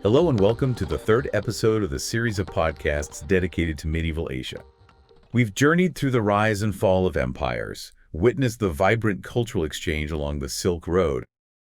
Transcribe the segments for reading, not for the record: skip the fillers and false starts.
Hello and welcome to the third episode of the series of podcasts dedicated to medieval Asia. We've journeyed through the rise and fall of empires, witnessed the vibrant cultural exchange along the Silk Road,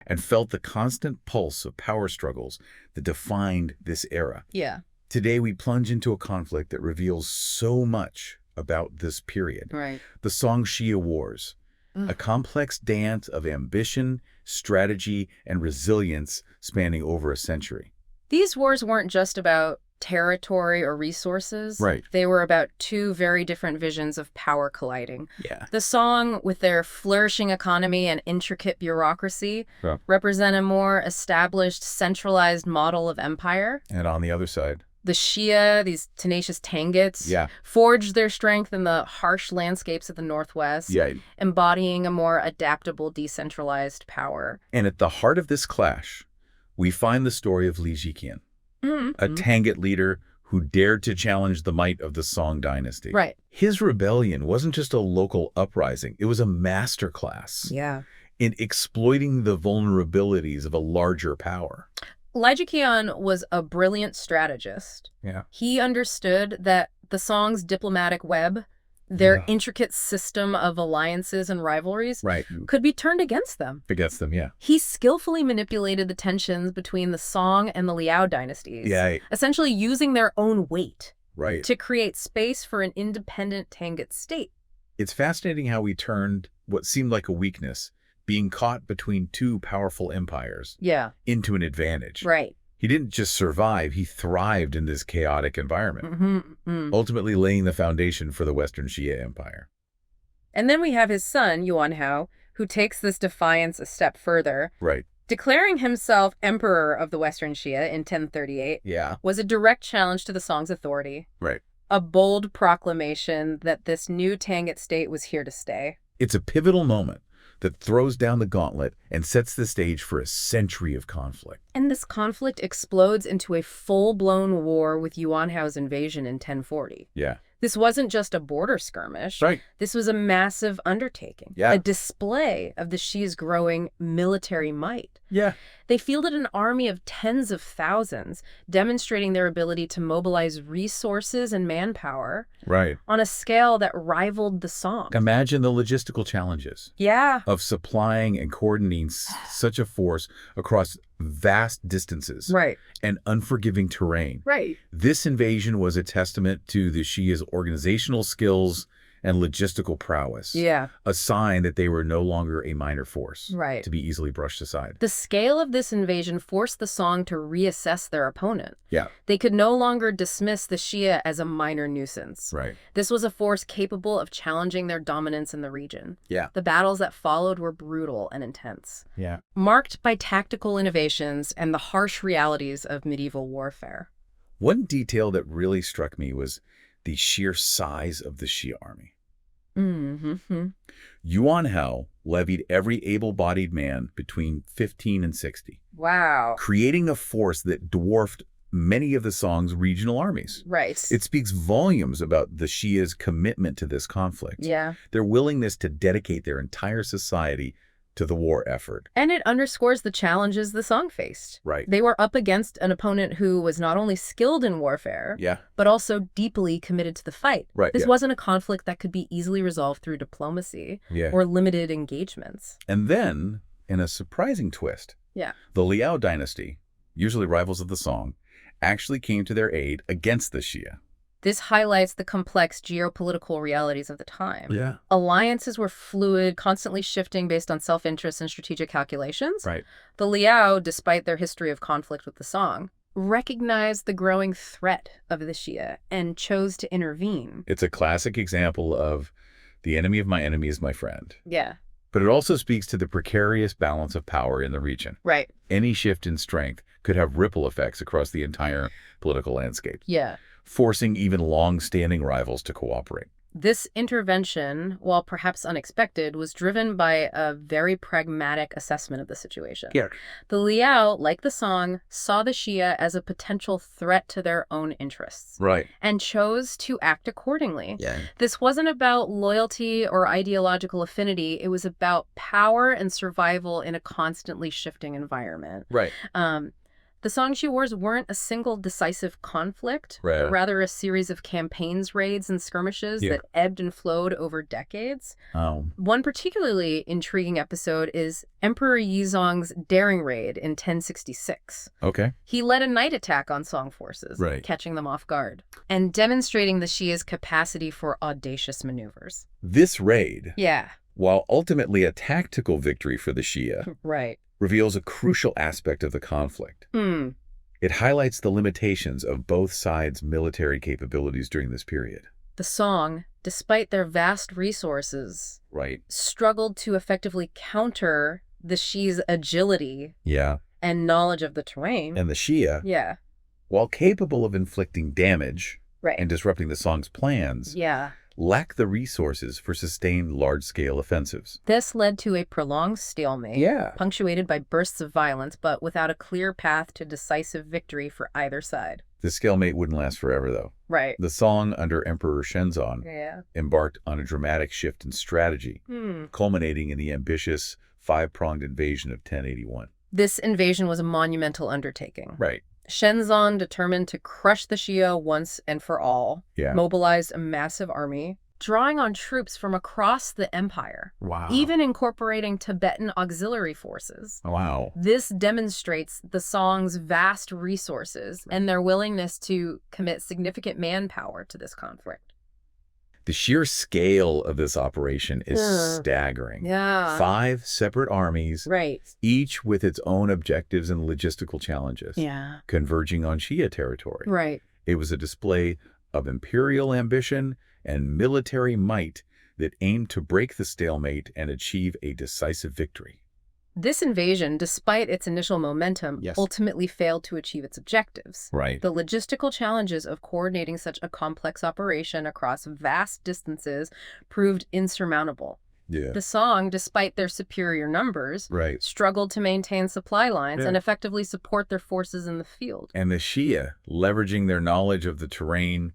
and felt the constant pulse of power struggles that defined this era. Yeah. Today we plunge into a conflict that reveals so much about this period. Right. The Song-Xia Wars, a complex dance of ambition, strategy, and resilience spanning over a century. These wars weren't just about territory or resources. Right. They were about two very different visions of power colliding. Yeah. The Song, with their flourishing economy and intricate bureaucracy, Yeah. represent a more established, centralized model of empire. And on the other side. The Xia, these tenacious Tangids, Yeah. forged their strength in the harsh landscapes of the Northwest, Yeah. embodying a more adaptable, decentralized power. And at the heart of this clash, we find the story of Li Jiqian, a Tangut leader who dared to challenge the might of the Song Dynasty. Right. His rebellion wasn't just a local uprising, it was a masterclass Yeah. in exploiting the vulnerabilities of a larger power. Li Jiqian was a brilliant strategist. Yeah. He understood that the Song's diplomatic web, their intricate system of alliances and rivalries, Right. could be turned against them. Against them, yeah. He skillfully manipulated the tensions between the Song and the Liao dynasties, Yeah. essentially using their own weight Right. to create space for an independent Tangut state. It's fascinating how he turned what seemed like a weakness, being caught between two powerful empires, Yeah. into an advantage. Right. He didn't just survive, he thrived in this chaotic environment, Mm-hmm. ultimately laying the foundation for the Western Xia Empire. And then we have his son, Yuanhao, who takes this defiance a step further. Right. Declaring himself emperor of the Western Xia in 1038 Yeah. was a direct challenge to the Song's authority, Right. a bold proclamation that this new Tangut state was here to stay. It's a pivotal moment that throws down the gauntlet and sets the stage for a century of conflict. And this conflict explodes into a full-blown war with Yuanhao's invasion in 1040. Yeah. This wasn't just a border skirmish. Right. This was a massive undertaking, Yeah. a display of the Xia's growing military might. Yeah. They fielded an army of tens of thousands, demonstrating their ability to mobilize resources and manpower Right. on a scale that rivaled the Song. Imagine the logistical challenges Yeah. of supplying and coordinating such a force across vast distances Right. and unforgiving terrain. Right. This invasion was a testament to the Shia's organizational skills and logistical prowess. Yeah. A sign that they were no longer a minor force Right. to be easily brushed aside. The scale of this invasion forced the Song to reassess their opponent. Yeah. They could no longer dismiss the Xia as a minor nuisance. Right. This was a force capable of challenging their dominance in the region. Yeah. The battles that followed were brutal and intense, Yeah. marked by tactical innovations and the harsh realities of medieval warfare. One detail that really struck me was the sheer size of the Xia army. Mm-hmm. Yuanhao levied every able-bodied man between 15 and 60, Wow. creating a force that dwarfed many of the Song's regional armies. Right. It speaks volumes about the Shia's commitment to this conflict, Yeah. their willingness to dedicate their entire society to the war effort. And it underscores the challenges the Song faced. Right. They were up against an opponent who was not only skilled in warfare, Yeah. but also deeply committed to the fight. Right, This yeah. wasn't a conflict that could be easily resolved through diplomacy Yeah. or limited engagements. And then, in a surprising twist, Yeah. the Liao Dynasty, usually rivals of the Song, actually came to their aid against the Xia. This highlights the complex geopolitical realities of the time. Yeah. Alliances were fluid, constantly shifting based on self-interest and strategic calculations. Right. The Liao, despite their history of conflict with the Song, recognized the growing threat of the Xia and chose to intervene. It's a classic example of the enemy of my enemy is my friend. Yeah. But it also speaks to the precarious balance of power in the region. Right. Any shift in strength could have ripple effects across the entire political landscape, Yeah. forcing even long-standing rivals to cooperate. This intervention, while perhaps unexpected, was driven by a very pragmatic assessment of the situation. Yeah. The Liao, like the Song, saw the Xia as a potential threat to their own interests. Right. And chose to act accordingly. Yeah. This wasn't about loyalty or ideological affinity. It was about power and survival in a constantly shifting environment. Right. The Song-Xia Wars weren't a single decisive conflict, but rather a series of campaigns, raids, and skirmishes that ebbed and flowed over decades. One particularly intriguing episode is Emperor Yizong's daring raid in 1066. Okay. He led a night attack on Song forces, catching them off guard, and demonstrating the Xia's capacity for audacious maneuvers. This raid, while ultimately a tactical victory for the Xia, reveals a crucial aspect of the conflict. It highlights the limitations of both sides' military capabilities during this period. The Song, despite their vast resources, struggled to effectively counter the Xi's agility and knowledge of the terrain. And the Xia, while capable of inflicting damage and disrupting the Song's plans, lack the resources for sustained large-scale offensives. This led to a prolonged stalemate, punctuated by bursts of violence, but without a clear path to decisive victory for either side. The stalemate wouldn't last forever, though. The Song, under Emperor Shenzong, embarked on a dramatic shift in strategy, culminating in the ambitious Five-Pronged Invasion of 1081. This invasion was a monumental undertaking. Shenzong, determined to crush the Xia once and for all, mobilized a massive army, drawing on troops from across the empire, even incorporating Tibetan auxiliary forces. This demonstrates the Song's vast resources and their willingness to commit significant manpower to this conflict. The sheer scale of this operation is staggering. 5 separate armies, each with its own objectives and logistical challenges, converging on Xia territory. It was a display of imperial ambition and military might that aimed to break the stalemate and achieve a decisive victory. This invasion, despite its initial momentum, ultimately failed to achieve its objectives. The logistical challenges of coordinating such a complex operation across vast distances proved insurmountable. The Song, despite their superior numbers, struggled to maintain supply lines and effectively support their forces in the field. And the Xia, leveraging their knowledge of the terrain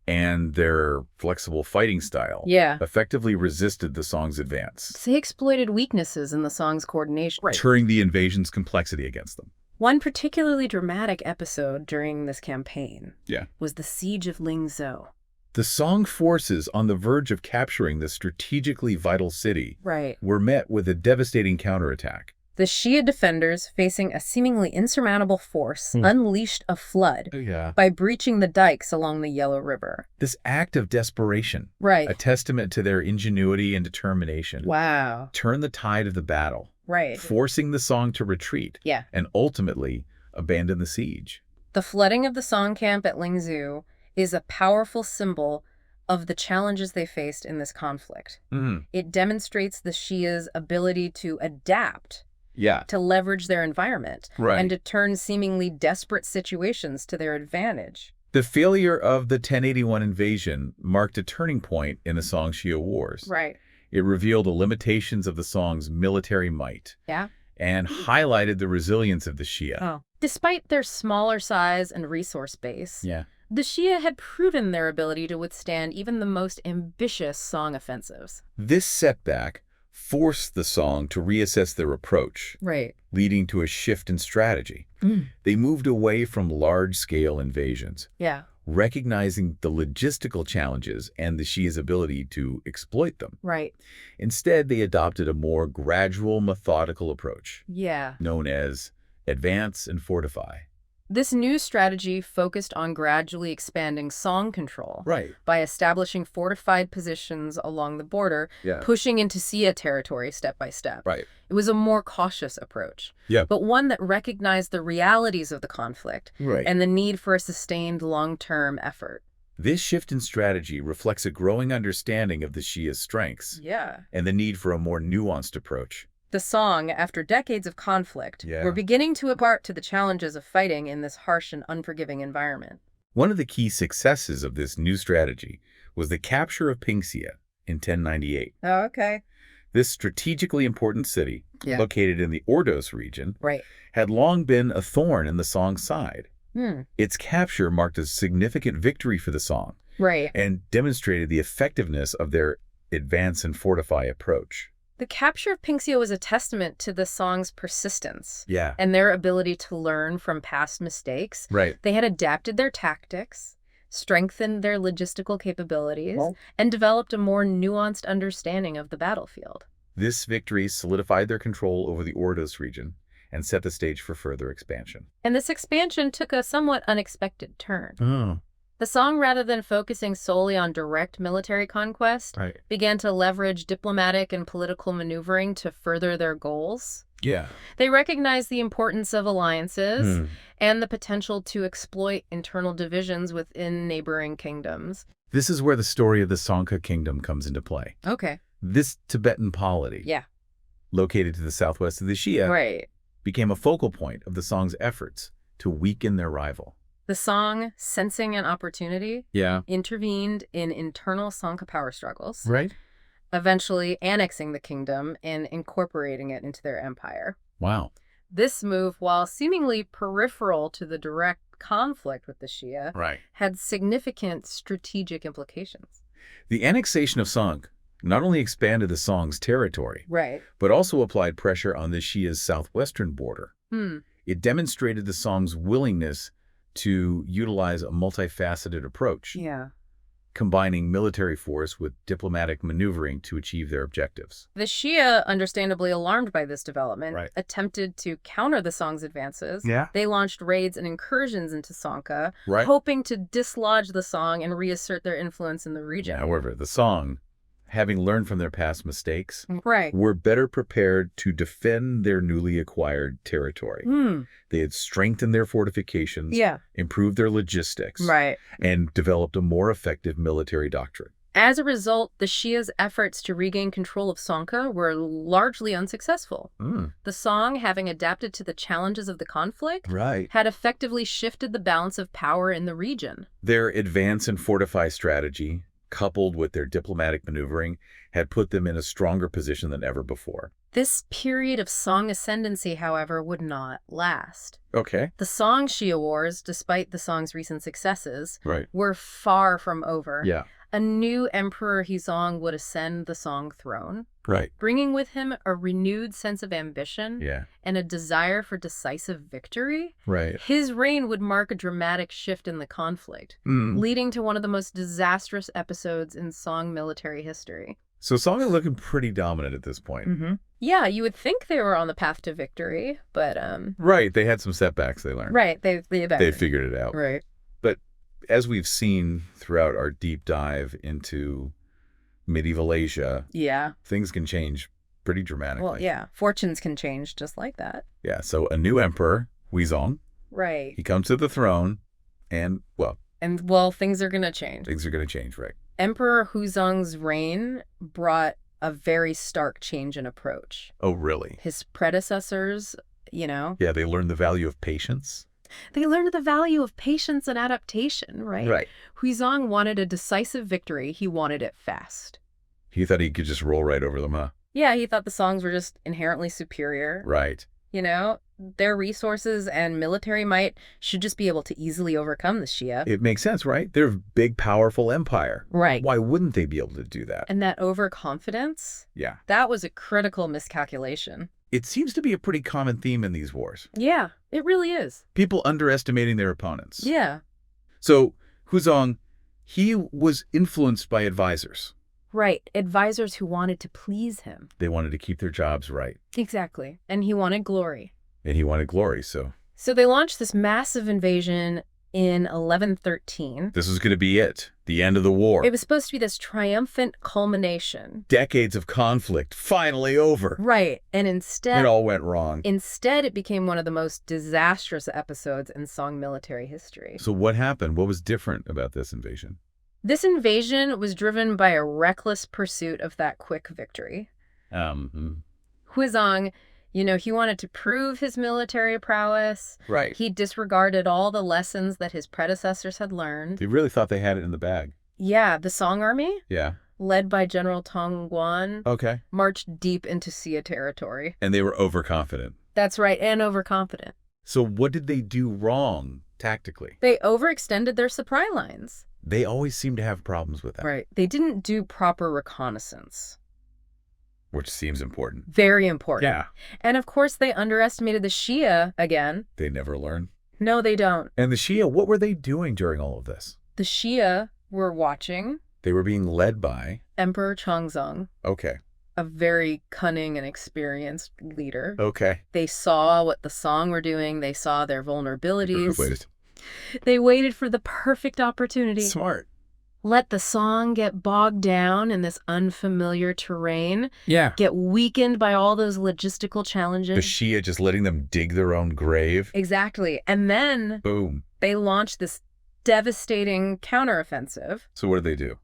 and their flexible fighting style, effectively resisted the Song's advance. They exploited weaknesses in the Song's coordination, turning the invasion's complexity against them. One particularly dramatic episode during this campaign was the Siege of Lingzhou. The Song forces, on the verge of capturing the strategically vital city, were met with a devastating counterattack. The Xia defenders, facing a seemingly insurmountable force, unleashed a flood by breaching the dikes along the Yellow River. This act of desperation, a testament to their ingenuity and determination, turned the tide of the battle, forcing the Song to retreat and ultimately abandon the siege. The flooding of the Song camp at Lingzhou is a powerful symbol of the challenges they faced in this conflict. It demonstrates the Xia's ability to adapt, to leverage their environment, and to turn seemingly desperate situations to their advantage. The failure of the 1081 invasion marked a turning point in the Song-Xia Wars. It revealed the limitations of the Song's military might and highlighted the resilience of the Xia. Despite their smaller size and resource base, the Xia had proven their ability to withstand even the most ambitious Song offensives. This setback forced the Song to reassess their approach, leading to a shift in strategy. They moved away from large-scale invasions, recognizing the logistical challenges and the Xia's ability to exploit them. Instead, they adopted a more gradual, methodical approach, known as advance and fortify. This new strategy focused on gradually expanding Song control by establishing fortified positions along the border, pushing into Xia territory step by step. It was a more cautious approach, but one that recognized the realities of the conflict and the need for a sustained long-term effort. This shift in strategy reflects a growing understanding of the Xia's strengths and the need for a more nuanced approach. The Song, after decades of conflict, were beginning to adapt to the challenges of fighting in this harsh and unforgiving environment. One of the key successes of this new strategy was the capture of Pingxia in 1098. Oh, okay. This strategically important city, located in the Ordos region, had long been a thorn in the Song's side. Its capture marked a significant victory for the Song, and demonstrated the effectiveness of their advance and fortify approach. The capture of Pingxia was a testament to the Song's persistence and their ability to learn from past mistakes. They had adapted their tactics, strengthened their logistical capabilities, and developed a more nuanced understanding of the battlefield. This victory solidified their control over the Ordos region and set the stage for further expansion. And this expansion took a somewhat unexpected turn. The Song, rather than focusing solely on direct military conquest, began to leverage diplomatic and political maneuvering to further their goals. They recognized the importance of alliances and the potential to exploit internal divisions within neighboring kingdoms. This is where the story of the Sanka Kingdom comes into play. This Tibetan polity, located to the southwest of the Xia, became a focal point of the Song's efforts to weaken their rival. The Song, sensing an opportunity, intervened in internal Sanka power struggles, eventually annexing the kingdom and incorporating it into their empire. This move, while seemingly peripheral to the direct conflict with the Xia, had significant strategic implications. The annexation of Song not only expanded the Song's territory, but also applied pressure on the Xia's southwestern border. It demonstrated the Song's willingness to utilize a multifaceted approach, combining military force with diplomatic maneuvering to achieve their objectives. The Xia, understandably alarmed by this development, attempted to counter the Song's advances. They launched raids and incursions into Sanka, hoping to dislodge the Song and reassert their influence in the region. However, the Song, having learned from their past mistakes, were better prepared to defend their newly acquired territory. They had strengthened their fortifications, improved their logistics, and developed a more effective military doctrine. As a result, the Xia's efforts to regain control of Sanka were largely unsuccessful. The Song, having adapted to the challenges of the conflict, had effectively shifted the balance of power in the region. Their advance and fortify strategy, coupled with their diplomatic maneuvering, had put them in a stronger position than ever before. This period of Song ascendancy, however, would not last. The Song-Xia Wars, despite the Song's recent successes, were far from over. A new emperor, Huizong, would ascend the Song throne, bringing with him a renewed sense of ambition and a desire for decisive victory. His reign would mark a dramatic shift in the conflict, leading to one of the most disastrous episodes in Song military history. So Song is looking pretty dominant at this point. Yeah, you would think they were on the path to victory, but... they had some setbacks they learned. They figured it out. But as we've seen throughout our deep dive into medieval Asia, things can change pretty dramatically. Well, fortunes can change just like that. So a new emperor, Huizong, he comes to the throne, and, things are going to change. Things are going to change, Emperor Huizong's reign brought a very stark change in approach. Oh, really? His predecessors, they learned the value of patience. They learned the value of patience and adaptation, Huizong wanted a decisive victory. He wanted it fast. He thought he could just roll right over them, huh? Yeah, he thought the Songs were just inherently superior. Their resources and military might should just be able to easily overcome the Xia. It makes sense, right? They're a big, powerful empire. Why wouldn't they be able to do that? And that overconfidence? That was a critical miscalculation. It seems to be a pretty common theme in these wars. Yeah, it really is. People underestimating their opponents. Yeah. So, Huizong, he was influenced by advisors. Advisors who wanted to please him. They wanted to keep their jobs right. Exactly. And he wanted glory. So they launched this massive invasion in 1113. This was going to be it. The end of the war. It was supposed to be this triumphant culmination. Decades of conflict, finally over. And instead... It all went wrong. Instead, it became one of the most disastrous episodes in Song military history. So what happened? What was different about this invasion? This invasion was driven by a reckless pursuit of that quick victory. Huizong, he wanted to prove his military prowess. Right. He disregarded all the lessons that his predecessors had learned. They really thought they had it in the bag. Yeah, the Song army? Yeah. Led by General Tong Guan. Okay. Marched deep into Xia territory. And they were overconfident. That's right, and overconfident. So what did they do wrong tactically? They overextended their supply lines. They always seem to have problems with that. Right. They didn't do proper reconnaissance. Which seems important. Very important. Yeah. And of course, they underestimated the Xia again. They never learn. No, they don't. And the Xia, what were they doing during all of this? The Xia were watching. They were being led by Emperor Chongzong. Okay. A very cunning and experienced leader. Okay. They saw what the Song were doing. They saw their vulnerabilities. Waited. They waited for the perfect opportunity. Smart. Let the Song get bogged down in this unfamiliar terrain. Yeah. Get weakened by all those logistical challenges. The Xia just letting them dig their own grave. Exactly. And then Boom. They launched this devastating counteroffensive. So what did they do?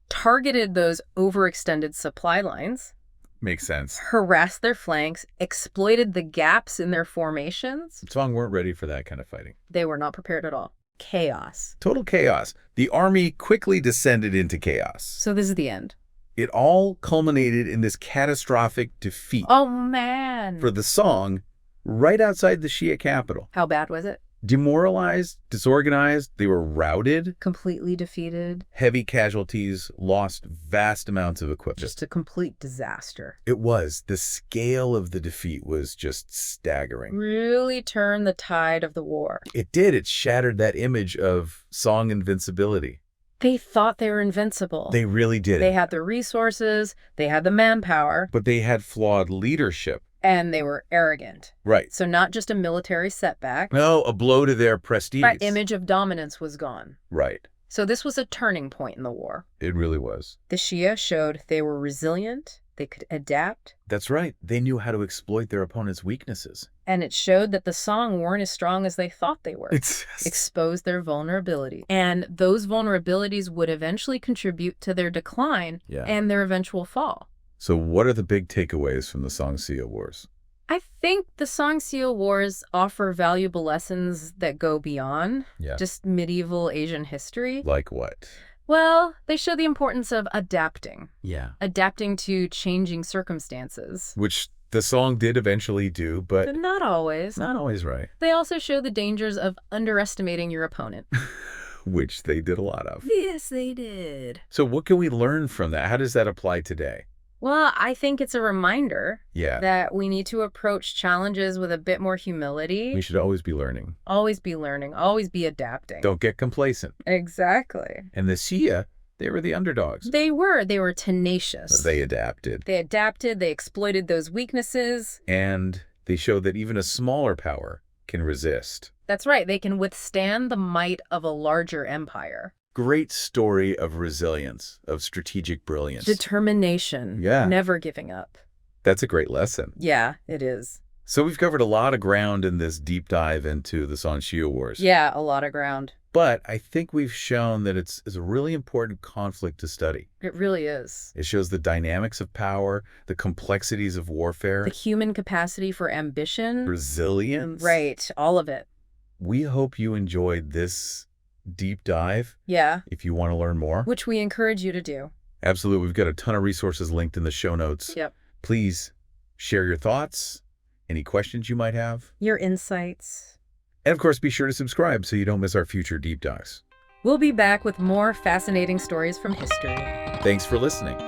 Targeted those overextended supply lines. Makes sense. Harassed their flanks, exploited the gaps in their formations. Song weren't ready for that kind of fighting. They were not prepared at all. Chaos. Total chaos. The army quickly descended into chaos. So this is the end. It all culminated in this catastrophic defeat. Oh, man. For the Song right outside the Xia capital. How bad was it? Demoralized, disorganized, they were routed. Completely defeated. Heavy casualties, lost vast amounts of equipment. Just a complete disaster. It was. The scale of the defeat was just staggering. Really turned the tide of the war. It did. It shattered that image of Song invincibility. They thought they were invincible. They really did. They had the resources, they had the manpower. But they had flawed leadership. And they were arrogant. Right. So not just a military setback. No, a blow to their prestige. That image of dominance was gone. Right. So this was a turning point in the war. It really was. The Xia showed they were resilient, they could adapt. That's right. They knew how to exploit their opponent's weaknesses. And it showed that the Song weren't as strong as they thought they were. Exposed their vulnerability. And those vulnerabilities would eventually contribute to their decline and their eventual fall. So what are the big takeaways from the Song-Xia Wars? I think the Song-Xia Wars offer valuable lessons that go beyond just medieval Asian history. Like what? Well, they show the importance of adapting. Yeah. Adapting to changing circumstances. Which the Song did eventually do, but not always. Not always right. They also show the dangers of underestimating your opponent. Which they did a lot of. Yes, they did. So what can we learn from that? How does that apply today? Well, I think it's a reminder that we need to approach challenges with a bit more humility. We should always be learning. Always be learning. Always be adapting. Don't get complacent. Exactly. And the Xia, they were the underdogs. They were. They were tenacious. They adapted. They adapted. They exploited those weaknesses. And they showed that even a smaller power can resist. That's right. They can withstand the might of a larger empire. Great story of resilience, of strategic brilliance. Determination. Yeah. Never giving up. That's a great lesson. Yeah, it is. So we've covered a lot of ground in this deep dive into the Song-Xia Wars. Yeah, a lot of ground. But I think we've shown that it's a really important conflict to study. It really is. It shows the dynamics of power, the complexities of warfare. The human capacity for ambition. Resilience. Right, all of it. We hope you enjoyed this deep dive. Yeah. If you want to learn more. Which we encourage you to do. Absolutely. We've got a ton of resources linked in the show notes. Yep. Please share your thoughts, any questions you might have. Your insights. And of course, be sure to subscribe so you don't miss our future deep dives. We'll be back with more fascinating stories from history. Thanks for listening.